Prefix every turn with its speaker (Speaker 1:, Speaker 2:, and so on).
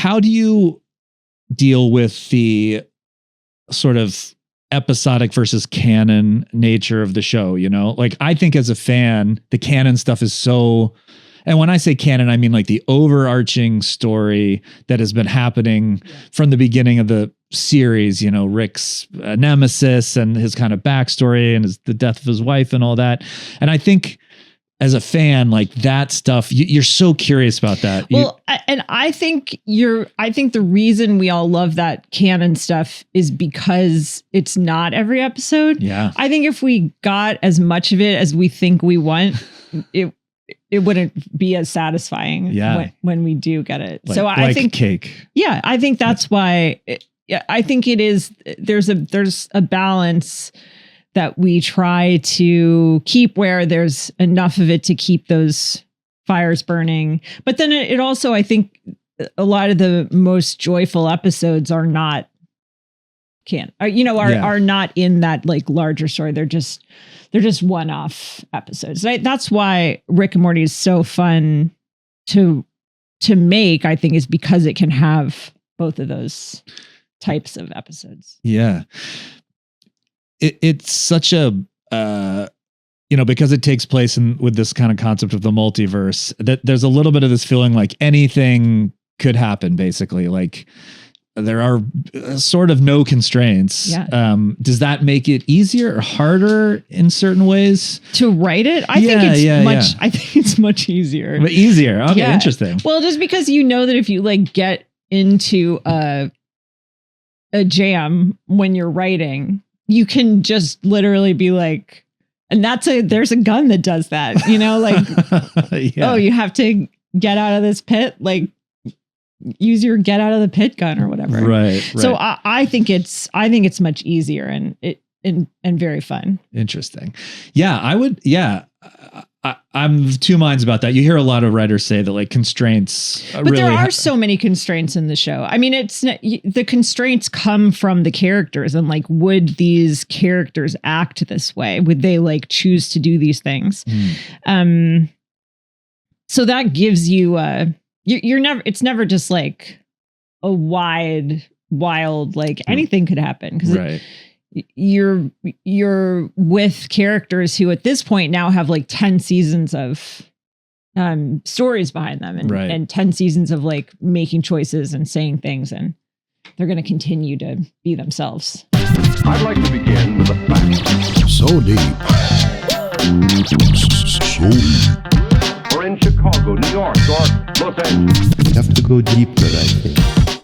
Speaker 1: how do you deal with the sort of episodic versus canon nature of the show? You know, like I think as a fan, the canon stuff is so, and when I say canon, I mean like the overarching story that has been happening from the beginning of the series, you know, Rick's nemesis and his kind of backstory and the death of his wife and all that. And I think as a fan, like that stuff, you're so curious about that.
Speaker 2: Well, and I think the reason we all love that canon stuff is because it's not every episode.
Speaker 1: Yeah.
Speaker 2: I think if we got as much of it as we think we want, it wouldn't be as satisfying when we do get it.
Speaker 1: Like,
Speaker 2: so I think
Speaker 1: cake.
Speaker 2: Yeah, I think that's why I think it is. There's a balance that we try to keep where there's enough of it to keep those fires burning. But then it also, I think a lot of the most joyful episodes are not are not in that like larger story. They're just one-off episodes. That's why Rick and Morty is so fun to make, I think, is because it can have both of those types of episodes.
Speaker 1: Yeah. It's such a, because it takes place with this kind of concept of the multiverse, that there's a little bit of this feeling like anything could happen, basically. Like there are sort of no constraints.
Speaker 2: Yeah.
Speaker 1: Does that make it easier or harder in certain ways
Speaker 2: to write it? I think it's much easier.
Speaker 1: But easier. Okay. Interesting.
Speaker 2: Well, just because you know that if you like get into a jam when you're writing, you can just literally be like, and there's a gun that does that, you know, like, oh, you have to get out of this pit, like use your get out of the pit gun or whatever.
Speaker 1: Right.
Speaker 2: So I think it's much easier and very fun.
Speaker 1: Interesting. Yeah, I would. Yeah. I'm of two minds about that. You hear a lot of writers say that like constraints,
Speaker 2: but there are so many constraints in the show. I mean, the constraints come from the characters and like, would these characters act this way? Would they like choose to do these things? So that gives you it's never just like a wild, like anything could happen. Because you're with characters who at this point now have like 10 seasons of stories behind them and 10 seasons of like making choices and saying things, and they're going to continue to be themselves.
Speaker 3: I'd like to begin with a fact.
Speaker 4: So deep. So deep.
Speaker 3: Or in Chicago, New York, or Los Angeles.
Speaker 4: You have to go deeper, I think.